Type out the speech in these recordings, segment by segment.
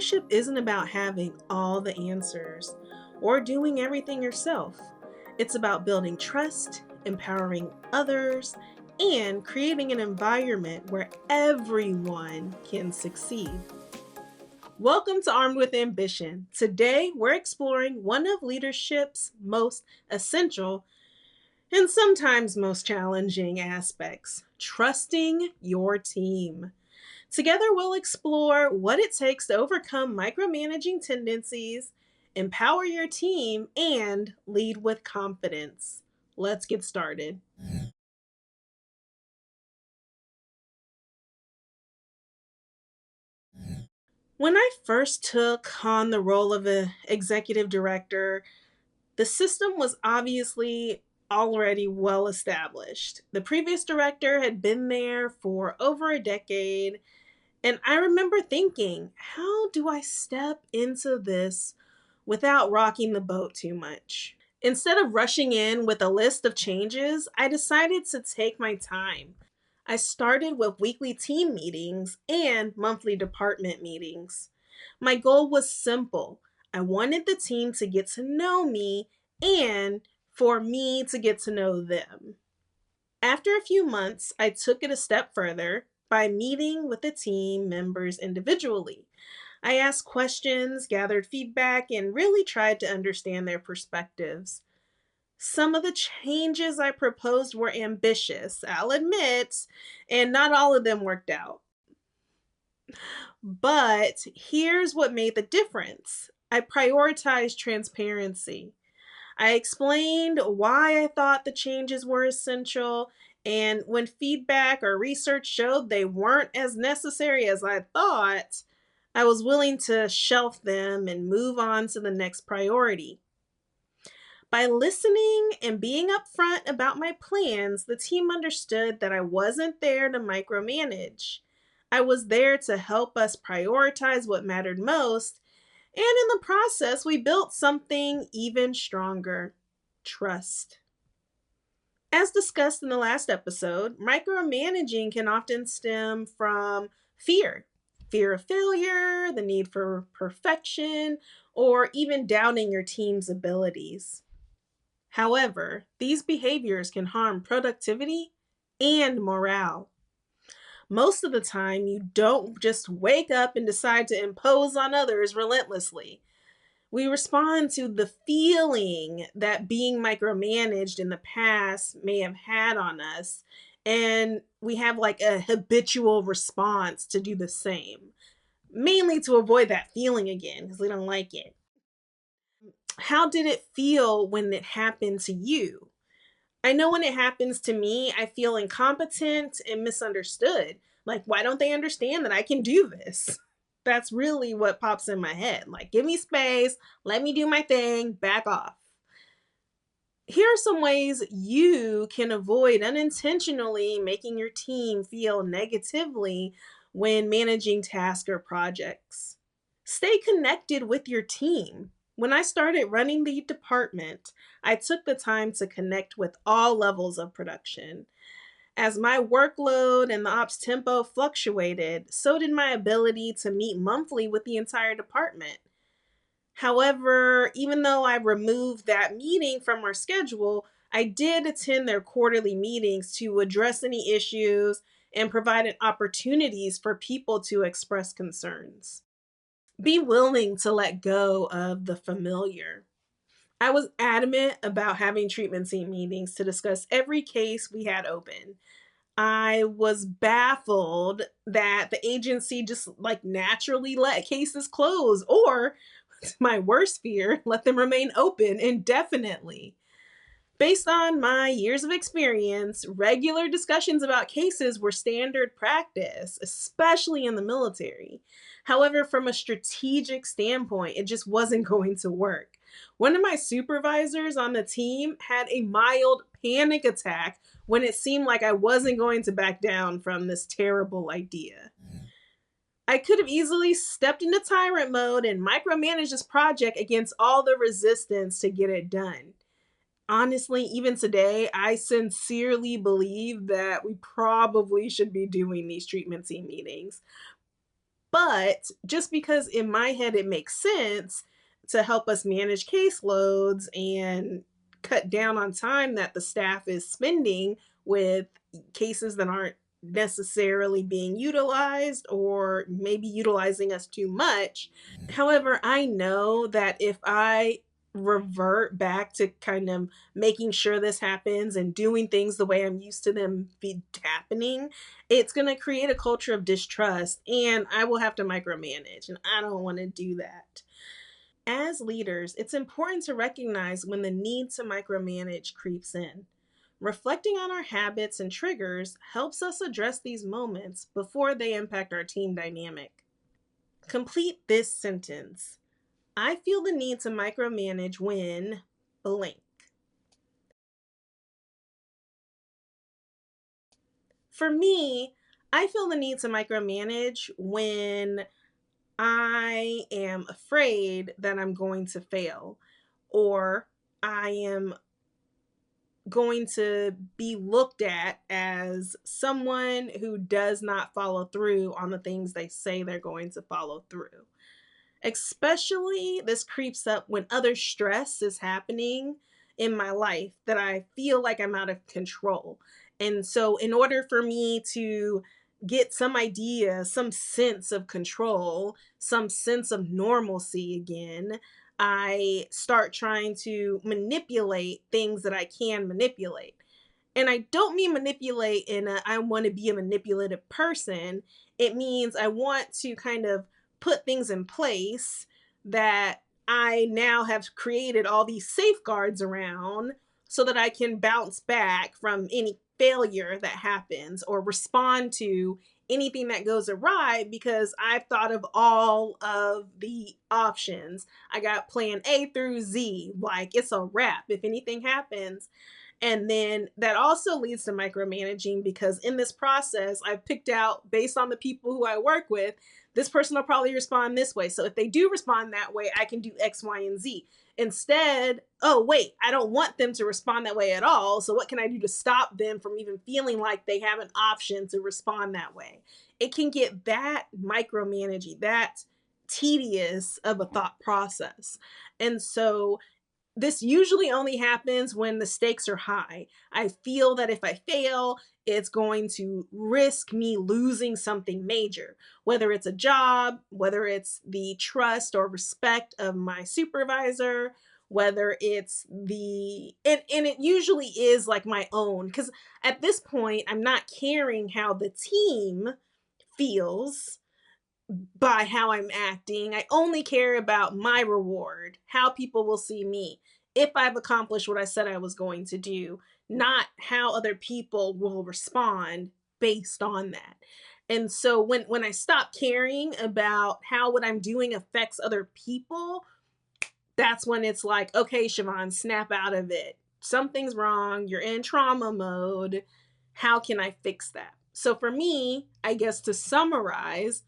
Leadership isn't about having all the answers or doing everything yourself. It's about building trust, empowering others, and creating an environment where everyone can succeed. Welcome to Armed with Ambition. Today, we're exploring one of leadership's most essential and sometimes most challenging aspects: trusting your team. Together, we'll explore what it takes to overcome micromanaging tendencies, empower your team, and lead with confidence. Let's get started. When I first took on the role of an executive director, the system was obviously already well established. The previous director had been there for over a decade, and I remember thinking, how do I step into this without rocking the boat too much? Instead of rushing in with a list of changes, I decided to take my time. I started with weekly team meetings and monthly department meetings. My goal was simple. I wanted the team to get to know me and for me to get to know them. After a few months, I took it a step further by meeting with the team members individually. I asked questions, gathered feedback, and really tried to understand their perspectives. Some of the changes I proposed were ambitious, I'll admit, and not all of them worked out. But here's what made the difference: I prioritized transparency. I explained why I thought the changes were essential, and when feedback or research showed they weren't as necessary as I thought, I was willing to shelf them and move on to the next priority. By listening and being upfront about my plans, the team understood that I wasn't there to micromanage. I was there to help us prioritize what mattered most, and in the process, we built something even stronger: trust. As discussed in the last episode, micromanaging can often stem from fear: fear of failure, the need for perfection, or even doubting your team's abilities. However, these behaviors can harm productivity and morale. Most of the time, you don't just wake up and decide to impose on others relentlessly. We respond to the feeling that being micromanaged in the past may have had on us, and we have like a habitual response to do the same, mainly to avoid that feeling again because we don't like it. How did it feel when it happened to you? I know when it happens to me, I feel incompetent and misunderstood. Like, why don't they understand that I can do this? That's really what pops in my head. Like, give me space, let me do my thing, back off. Here are some ways you can avoid unintentionally making your team feel negatively when managing tasks or projects. Stay connected with your team. When I started running the department, I took the time to connect with all levels of production. As my workload and the ops tempo fluctuated, so did my ability to meet monthly with the entire department. However, even though I removed that meeting from our schedule, I did attend their quarterly meetings to address any issues and provided opportunities for people to express concerns. Be willing to let go of the familiar. I was adamant about having treatment team meetings to discuss every case we had open. I was baffled that the agency just like naturally let cases close, or my worst fear, let them remain open indefinitely. Based on my years of experience, regular discussions about cases were standard practice, especially in the military. However, from a strategic standpoint, it just wasn't going to work. One of my supervisors on the team had a mild panic attack when it seemed like I wasn't going to back down from this terrible idea. I could have easily stepped into tyrant mode and micromanaged this project against all the resistance to get it done. Honestly, even today, I sincerely believe that we probably should be doing these treatment team meetings. But just because in my head it makes sense to help us manage caseloads and cut down on time that the staff is spending with cases that aren't necessarily being utilized or maybe utilizing us too much. However, I know that if I revert back to kind of making sure this happens and doing things the way I'm used to them be happening, it's going to create a culture of distrust and I will have to micromanage. And I don't want to do that. As leaders, it's important to recognize when the need to micromanage creeps in. Reflecting on our habits and triggers helps us address these moments before they impact our team dynamic. Complete this sentence. I feel the need to micromanage when blank. For me, I feel the need to micromanage when I am afraid that I'm going to fail, or I am going to be looked at as someone who does not follow through on the things they say they're going to follow through. Especially this creeps up when other stress is happening in my life that I feel like I'm out of control. And so, in order for me to get some idea, some sense of control, some sense of normalcy again, I start trying to manipulate things that I can manipulate. And I don't mean manipulate in a I want to be a manipulative person. It means I want to kind of put things in place that I now have created all these safeguards around so that I can bounce back from any failure that happens or respond to anything that goes awry because I've thought of all of the options. I got plan A through Z, like it's a wrap if anything happens. And then that also leads to micromanaging because in this process, I've picked out based on the people who I work with, this person will probably respond this way. So if they do respond that way, I can do X, Y, and Z. Instead, oh, wait, I don't want them to respond that way at all. So what can I do to stop them from even feeling like they have an option to respond that way? It can get that micromanaging, that tedious of a thought process. And so this usually only happens when the stakes are high. I feel that if I fail, it's going to risk me losing something major, whether it's a job, whether it's the trust or respect of my supervisor, whether it's and it usually is like my own, because at this point, I'm not caring how the team feels by how I'm acting. I only care about my reward, how people will see me, if I've accomplished what I said I was going to do, not how other people will respond based on that. And so when I stop caring about how what I'm doing affects other people, that's when it's like, okay, Siobhan, snap out of it. Something's wrong. You're in trauma mode. How can I fix that? So for me, I guess to summarize,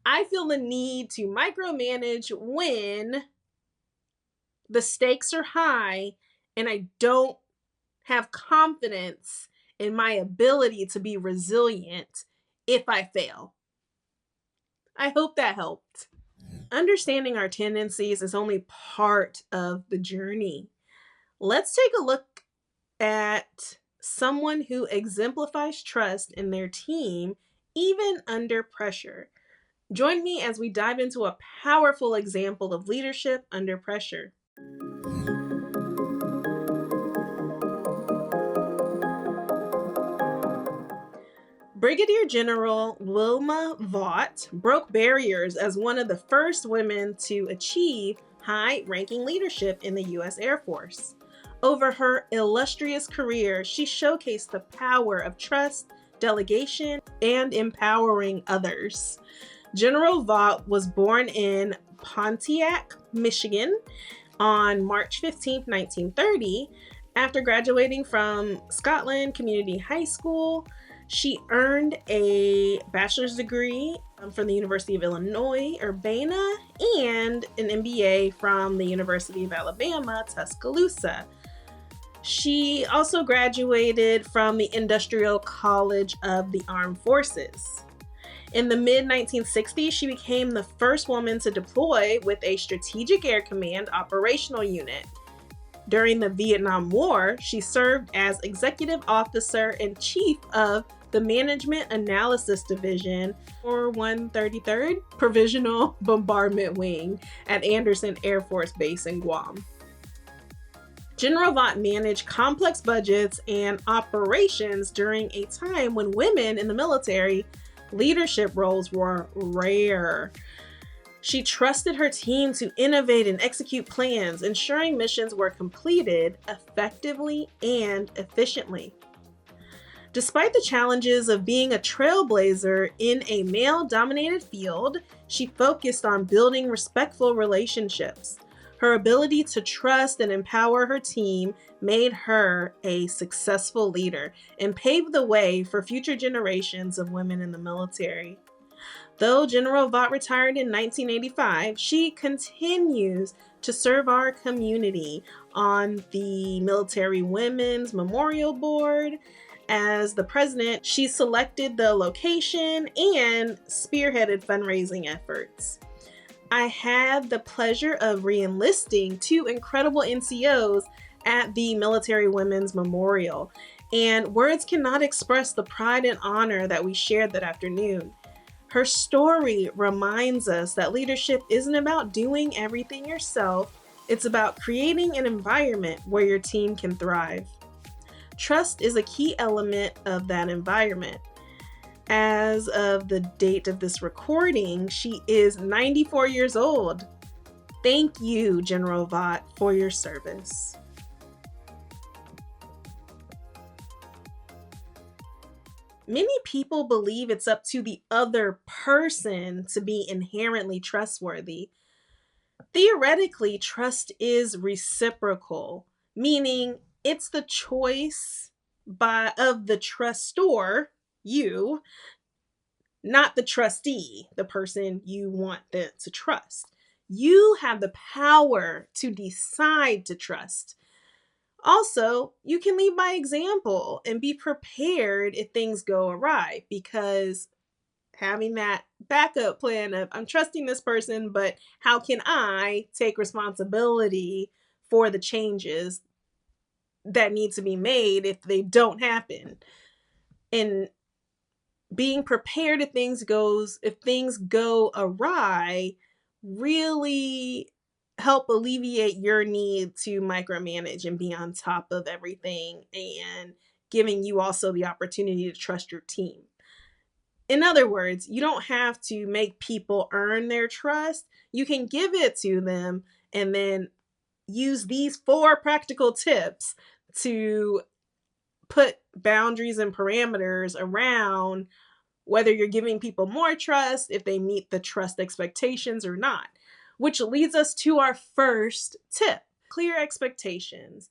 I feel the need to micromanage when the stakes are high and I don't have confidence in my ability to be resilient if I fail. I hope that helped. Understanding our tendencies is only part of the journey. Let's take a look at someone who exemplifies trust in their team, even under pressure. Join me as we dive into a powerful example of leadership under pressure. Brigadier General Wilma Vaught broke barriers as one of the first women to achieve high-ranking leadership in the U.S. Air Force. Over her illustrious career, she showcased the power of trust, delegation, and empowering others. General Vaught was born in Pontiac, Michigan on March 15, 1930. After graduating from Scotland Community High School, she earned a bachelor's degree from the University of Illinois, Urbana, and an MBA from the University of Alabama, Tuscaloosa. She also graduated from the Industrial College of the Armed Forces. In the mid-1960s, she became the first woman to deploy with a Strategic Air Command operational unit. During the Vietnam War, she served as Executive Officer and Chief of the Management Analysis Division, or 133rd Provisional Bombardment Wing at Andersen Air Force Base in Guam. General Vaught managed complex budgets and operations during a time when women in the military leadership roles were rare. She trusted her team to innovate and execute plans, ensuring missions were completed effectively and efficiently. Despite the challenges of being a trailblazer in a male-dominated field, she focused on building respectful relationships. Her ability to trust and empower her team made her a successful leader and paved the way for future generations of women in the military. Though General Vaught retired in 1985, she continues to serve our community on the Military Women's Memorial Board. As the president, she selected the location and spearheaded fundraising efforts. I had the pleasure of re-enlisting 2 incredible NCOs at the Military Women's Memorial, and words cannot express the pride and honor that we shared that afternoon. Her story reminds us that leadership isn't about doing everything yourself, it's about creating an environment where your team can thrive. Trust is a key element of that environment. As of the date of this recording, she is 94 years old. Thank you, General Vaught, for your service. Many people believe it's up to the other person to be inherently trustworthy. Theoretically, trust is reciprocal, meaning it's the choice of the trustor, you, not the trustee, the person you want to trust. You have the power to decide to trust. Also, you can lead by example and be prepared if things go awry, because having that backup plan of, I'm trusting this person, but how can I take responsibility for the changes that need to be made if they don't happen? And being prepared if things go awry really help alleviate your need to micromanage and be on top of everything, and giving you also the opportunity to trust your team. In other words, you don't have to make people earn their trust. You can give it to them and then use these 4 practical tips to put boundaries and parameters around whether you're giving people more trust, if they meet the trust expectations or not. Which leads us to our first tip: clear expectations.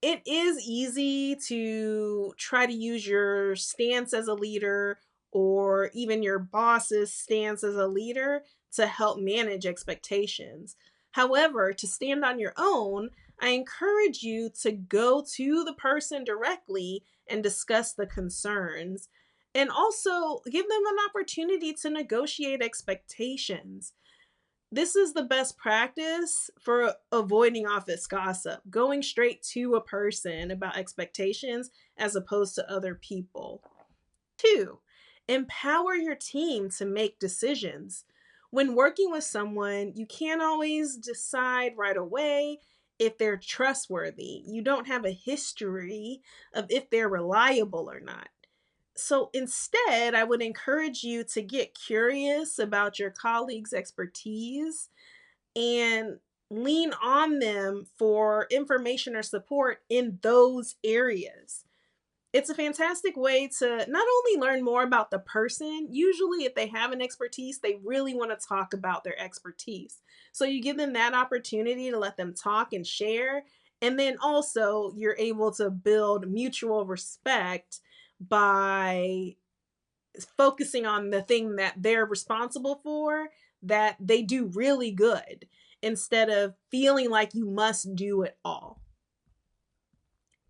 It is easy to try to use your stance as a leader or even your boss's stance as a leader to help manage expectations. However, to stand on your own, I encourage you to go to the person directly and discuss the concerns, and also give them an opportunity to negotiate expectations. This is the best practice for avoiding office gossip, going straight to a person about expectations as opposed to other people. 2, empower your team to make decisions. When working with someone, you can't always decide right away if they're trustworthy. You don't have a history of if they're reliable or not. So instead, I would encourage you to get curious about your colleagues' expertise and lean on them for information or support in those areas. It's a fantastic way to not only learn more about the person, usually if they have an expertise, they really want to talk about their expertise. So you give them that opportunity to let them talk and share. And then also you're able to build mutual respect by focusing on the thing that they're responsible for, that they do really good, instead of feeling like you must do it all.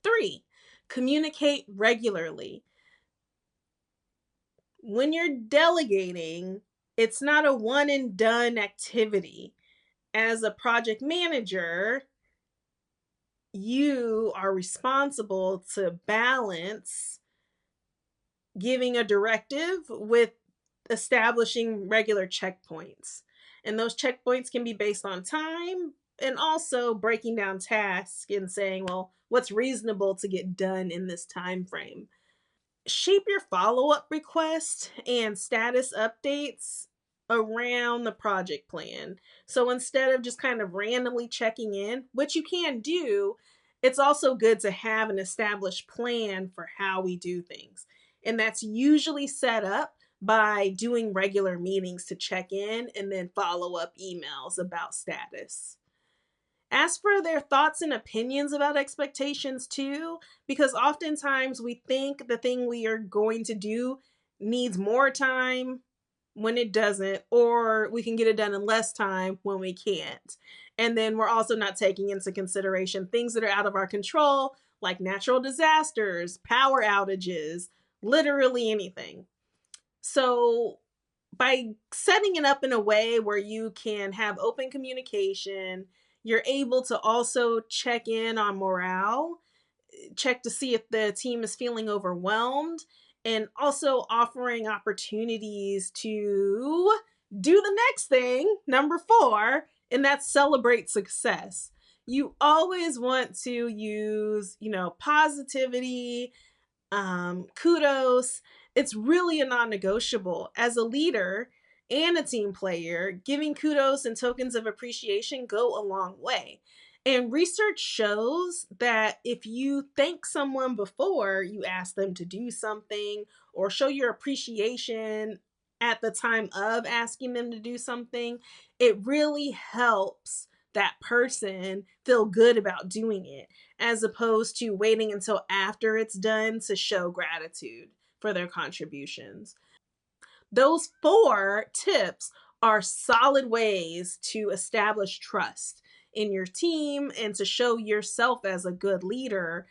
3, communicate regularly. When you're delegating, it's not a one and done activity. As a project manager, you are responsible to balance giving a directive with establishing regular checkpoints. And those checkpoints can be based on time and also breaking down tasks and saying, well, what's reasonable to get done in this time frame. Shape your follow-up requests and status updates around the project plan. So instead of just kind of randomly checking in, which you can do, it's also good to have an established plan for how we do things. And that's usually set up by doing regular meetings to check in and then follow up emails about status. Ask for their thoughts and opinions about expectations too, because oftentimes we think the thing we are going to do needs more time when it doesn't, or we can get it done in less time when we can't. And then we're also not taking into consideration things that are out of our control, like natural disasters, power outages, literally anything. So by setting it up in a way where you can have open communication, you're able to also check in on morale, check to see if the team is feeling overwhelmed, and also offering opportunities to do the next thing, number 4, and that's celebrate success. You always want to use, positivity, kudos. It's really a non-negotiable. As a leader and a team player, giving kudos and tokens of appreciation go a long way. And research shows that if you thank someone before you ask them to do something or show your appreciation at the time of asking them to do something, it really helps that person feel good about doing it, as opposed to waiting until after it's done to show gratitude for their contributions. Those 4 tips are solid ways to establish trust in your team and to show yourself as a good leader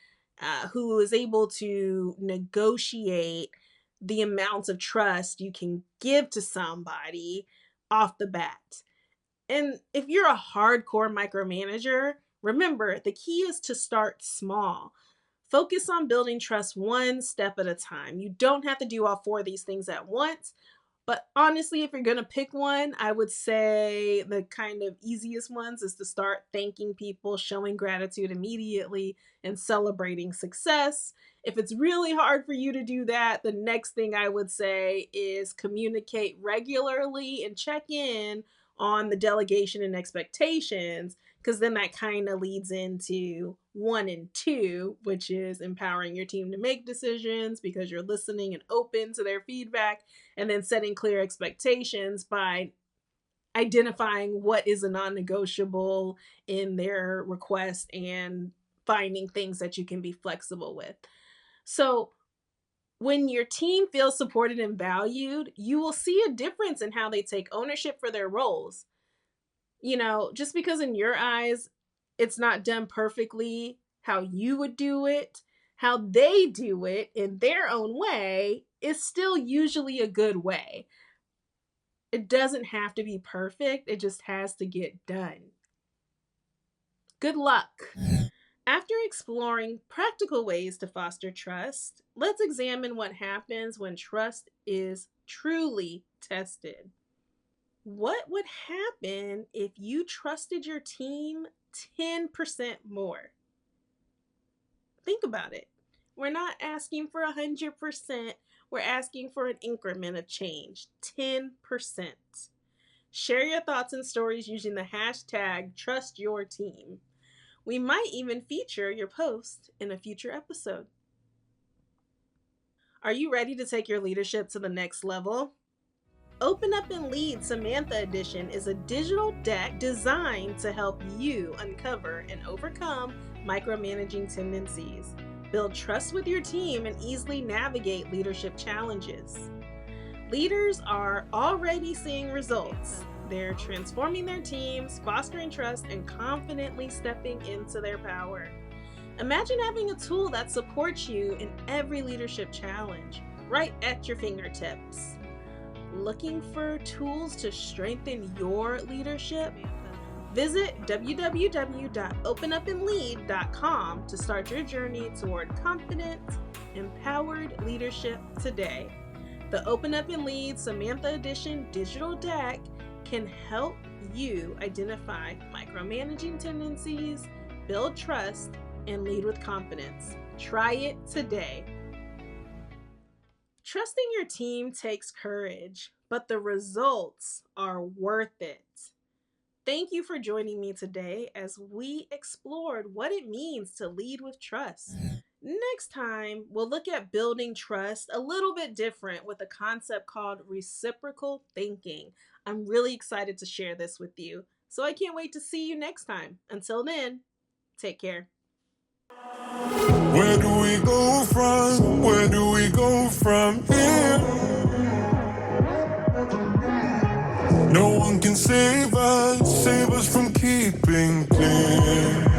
who is able to negotiate the amounts of trust you can give to somebody off the bat. And if you're a hardcore micromanager, remember the key is to start small. Focus on building trust one step at a time. You don't have to do all 4 of these things at once. But honestly, if you're going to pick one, I would say the kind of easiest ones is to start thanking people, showing gratitude immediately, and celebrating success. If it's really hard for you to do that, the next thing I would say is communicate regularly and check in on the delegation and expectations, because then that kind of leads into 1 and 2, which is empowering your team to make decisions because you're listening and open to their feedback, and then setting clear expectations by identifying what is a non-negotiable in their request and finding things that you can be flexible with. So when your team feels supported and valued, you will see a difference in how they take ownership for their roles. Just because in your eyes it's not done perfectly how you would do it, how they do it in their own way is still usually a good way. It doesn't have to be perfect, it just has to get done. Good luck. After exploring practical ways to foster trust, let's examine what happens when trust is truly tested. What would happen if you trusted your team 10% more? Think about it. We're not asking for 100%. We're asking for an increment of change, 10%. Share your thoughts and stories using the hashtag #TrustYourTeam. We might even feature your post in a future episode. Are you ready to take your leadership to the next level? Open Up and Lead Samantha Edition is a digital deck designed to help you uncover and overcome micromanaging tendencies, build trust with your team, and easily navigate leadership challenges. Leaders are already seeing results. They're transforming their teams, fostering trust, and confidently stepping into their power. Imagine having a tool that supports you in every leadership challenge. right at your fingertips. Looking for tools to strengthen your leadership? Visit www.openupandlead.com to start your journey toward confident, empowered leadership today. The Open Up and Lead Samantha Edition digital deck can help you identify micromanaging tendencies, build trust, and lead with confidence. Try it today. Trusting your team takes courage, but the results are worth it. Thank you for joining me today as we explored what it means to lead with trust. Next time, we'll look at building trust a little bit different with a concept called reciprocal thinking. I'm really excited to share this with you, so I can't wait to see you next time. Until then, take care. Where do we go from? Where do we go from here? No one can save us from keeping clear.